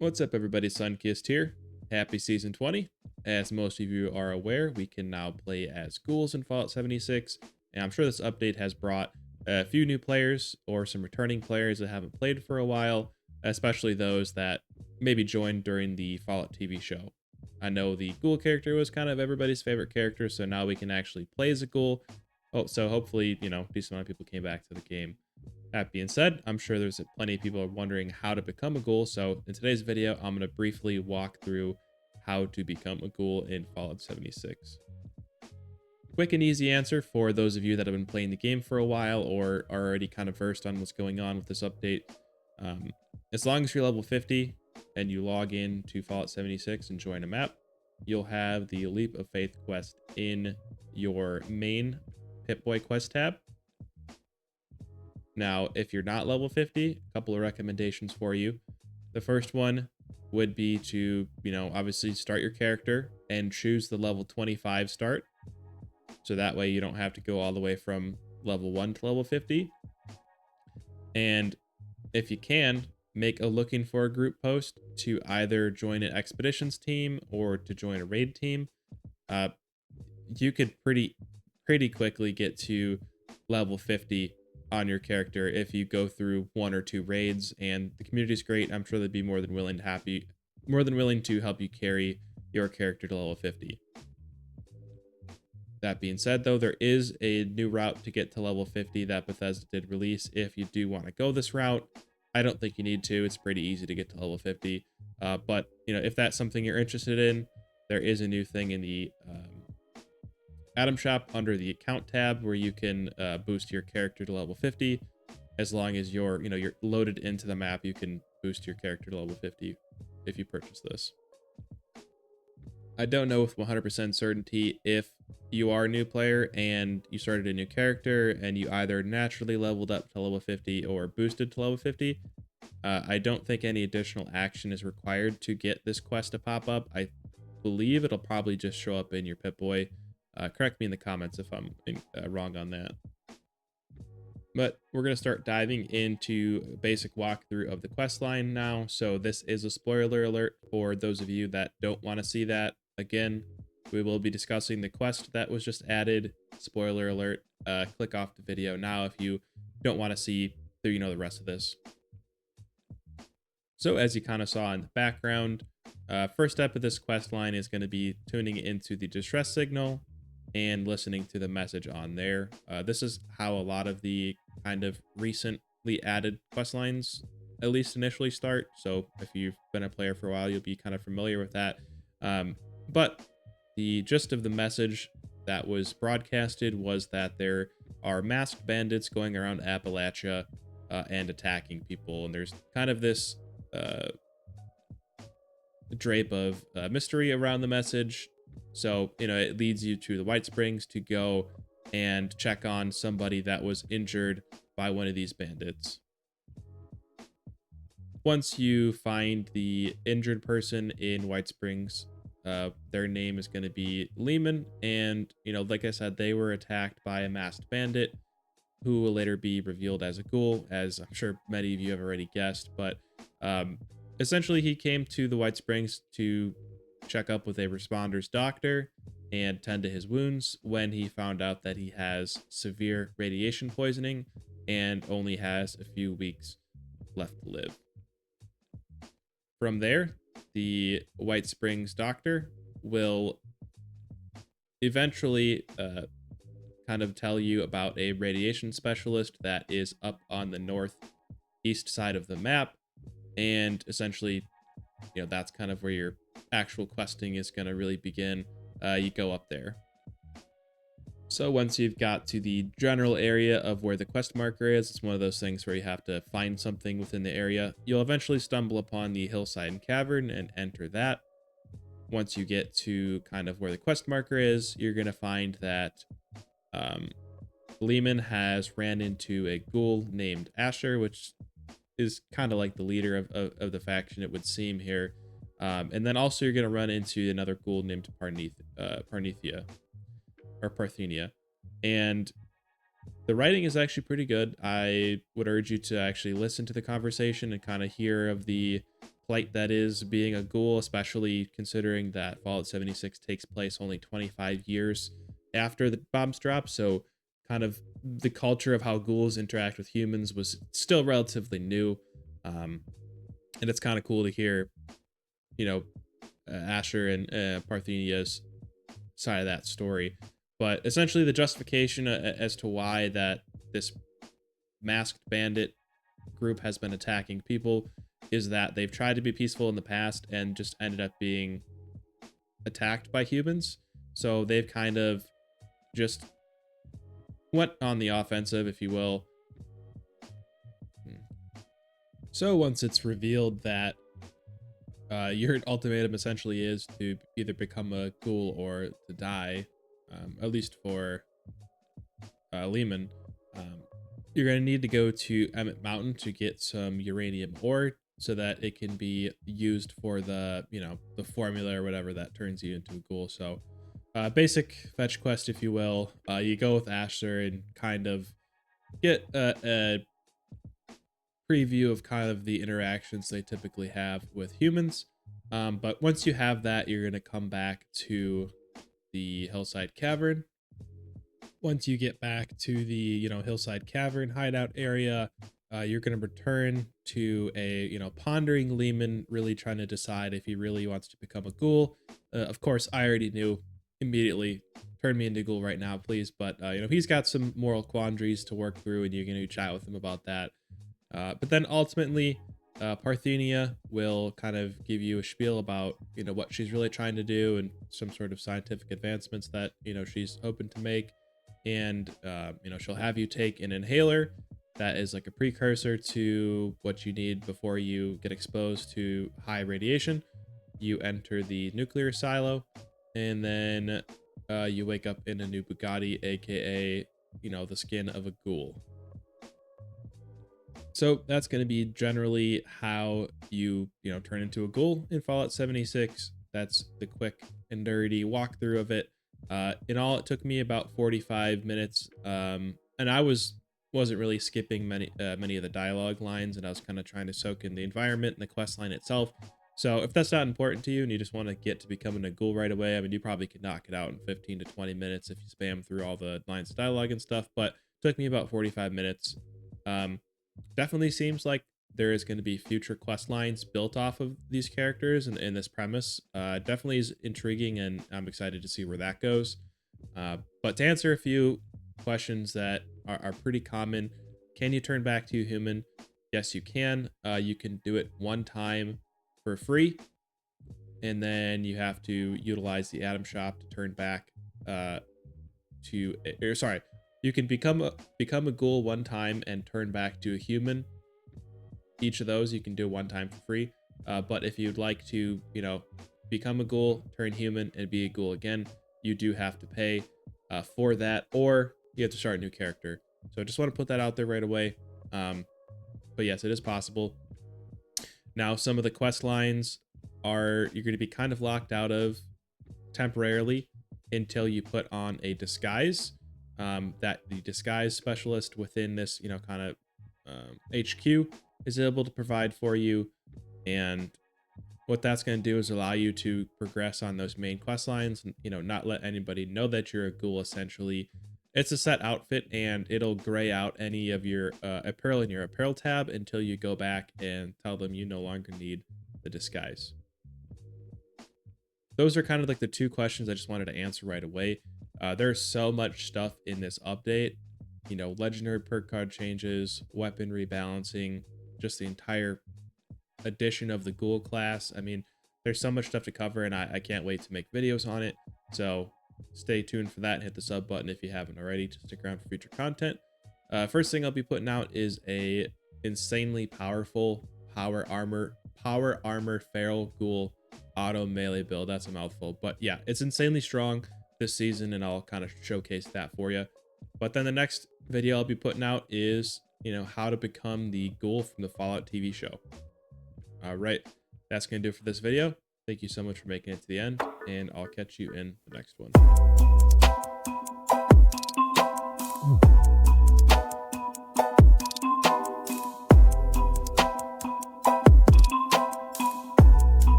What's up, everybody? Sunkissed here. Happy Season 20. As most of you are aware, we can now play as ghouls in Fallout 76, and I'm sure this update has brought a few new players or some returning players that haven't played for a while, especially those that maybe joined during the Fallout TV show. I know the ghoul character was kind of everybody's favorite character, so now we can actually play as a ghoul. Oh, so hopefully, decent amount of people came back to the game. That being said, I'm sure there's plenty of people wondering how to become a ghoul, so in today's video, I'm going to briefly walk through how to become a ghoul in Fallout 76. Quick and easy answer for those of you that have been playing the game for a while or are already kind of versed on what's going on with this update. As long as you're level 50 and you log in to Fallout 76 and join a map, you'll have the Leap of Faith quest in your main Pip-Boy quest tab. Now, if you're not level 50, a couple of recommendations for you. The first one would be to, obviously start your character and choose the level 25 start. So that way you don't have to go all the way from level 1 to level 50. And if you can, make a looking for a group post to either join an expeditions team or to join a raid team. You could pretty quickly get to level 50 on your character if you go through 1 or 2 raids, and the community's great. I'm sure they'd be more than willing to help you carry your character to level 50. That being said, though, there is a new route to get to level 50 that Bethesda did release. If you do want to go this route, I don't think you need to. It's pretty easy to get to level 50. But if that's something you're interested in, there is a new thing in the Atom Shop under the account tab where you can boost your character to level 50. As long as you're loaded into the map, you can boost your character to level 50 if you purchase this. I don't know with 100% certainty if you are a new player and you started a new character and you either naturally leveled up to level 50 or boosted to level 50. I don't think any additional action is required to get this quest to pop up. I believe it'll probably just show up in your Pip-Boy. Correct me in the comments if I'm wrong on that. But we're going to start diving into a basic walkthrough of the questline now. So this is a spoiler alert for those of you that don't want to see that. Again, we will be discussing the quest that was just added. Spoiler alert. Click off the video now if you don't want to see the rest of this. So as you kind of saw in the background, first step of this quest line is going to be tuning into the distress signal and listening to the message on there. This is how a lot of the kind of recently added quest lines at least initially start. So if you've been a player for a while, you'll be kind of familiar with that. But the gist of the message that was broadcasted was that there are masked bandits going around Appalachia and attacking people. And there's kind of this drape of mystery around the message. So, it leads you to the White Springs to go and check on somebody that was injured by one of these bandits. Once you find the injured person in White Springs, their name is going to be Lehman. And, like I said, they were attacked by a masked bandit who will later be revealed as a ghoul, as I'm sure many of you have already guessed. But essentially, he came to the White Springs to check up with a responder's doctor and tend to his wounds when he found out that he has severe radiation poisoning and only has a few weeks left to live. From there, the White Springs doctor will eventually kind of tell you about a radiation specialist that is up on the northeast side of the map, and essentially that's kind of where your actual questing is going to really begin. You go up there. So once you've got to the general area of where the quest marker is, it's one of those things where you have to find something within the area. You'll eventually stumble upon the hillside and cavern and enter that. Once you get to kind of where the quest marker is, you're going to find that Lehman has ran into a ghoul named Asher, which is kind of like the leader of the faction, it would seem here. And then also you're going to run into another ghoul named Parthenia. And the writing is actually pretty good. I would urge you to actually listen to the conversation and kind of hear of the plight that is being a ghoul, especially considering that Fallout 76 takes place only 25 years after the bombs drop. So kind of the culture of how ghouls interact with humans was still relatively new. And it's kind of cool to hear, you know, Asher and Parthenia's side of that story. But essentially the justification as to why that this masked bandit group has been attacking people is that they've tried to be peaceful in the past and just ended up being attacked by humans. So they've kind of just went on the offensive, if you will. So once it's revealed that your ultimatum essentially is to either become a ghoul or to die, at least for Lehman, you're going to need to go to Emmett Mountain to get some uranium ore so that it can be used for the, the formula or whatever that turns you into a ghoul. So basic fetch quest, if you will. You go with Asher and kind of get a preview of kind of the interactions they typically have with humans. But once you have that, you're going to come back to the Hillside Cavern. Once you get back to the, Hillside Cavern hideout area, you're going to return to a, pondering Lehman, really trying to decide if he really wants to become a ghoul. Of course, I already knew immediately, turn me into a ghoul right now, please. But, he's got some moral quandaries to work through, and you're going to chat with him about that. But then ultimately, Parthenia will kind of give you a spiel about, what she's really trying to do and some sort of scientific advancements that, she's hoping to make. And, she'll have you take an inhaler that is like a precursor to what you need before you get exposed to high radiation. You enter the nuclear silo, and then you wake up in a new Bugatti, aka, the skin of a ghoul. So that's going to be generally how you, turn into a ghoul in Fallout 76. That's the quick and dirty walkthrough of it. In all, it took me about 45 minutes, and I wasn't really skipping many of the dialogue lines, and I was kind of trying to soak in the environment and the quest line itself. So if that's not important to you and you just want to get to becoming a ghoul right away, I mean, you probably could knock it out in 15 to 20 minutes if you spam through all the lines of dialogue and stuff, but it took me about 45 minutes. Definitely seems like there is going to be future quest lines built off of these characters and this premise. Definitely is intriguing, and I'm excited to see where that goes. But to answer a few questions that are pretty common, can you turn back to a human? Yes, you can. You can do it one time for free, and then you have to utilize the Atom Shop to turn back you can become a ghoul one time and turn back to a human. Each of those you can do one time for free. But if you'd like to, become a ghoul, turn human, and be a ghoul again, you do have to pay for that, or you have to start a new character. So I just want to put that out there right away. But yes, it is possible. Now, some of the quest lines you're going to be kind of locked out of temporarily until you put on a disguise. That the disguise specialist within this, kind of HQ is able to provide for you. And what that's going to do is allow you to progress on those main quest lines and, not let anybody know that you're a ghoul, essentially. It's a set outfit, and it'll gray out any of your apparel in your apparel tab until you go back and tell them you no longer need the disguise. Those are kind of like the two questions I just wanted to answer right away. There's so much stuff in this update, legendary perk card changes, weapon rebalancing, just the entire addition of the ghoul class. I mean, there's so much stuff to cover, and I can't wait to make videos on it. So stay tuned for that and hit the sub button if you haven't already to stick around for future content. First thing I'll be putting out is a insanely powerful power armor feral ghoul auto melee build. That's a mouthful, but yeah, it's insanely strong this season, and I'll kind of showcase that for you. But then the next video I'll be putting out is, how to become the ghoul from the Fallout TV show. All right, that's gonna do it for this video. Thank you so much for making it to the end, and I'll catch you in the next one.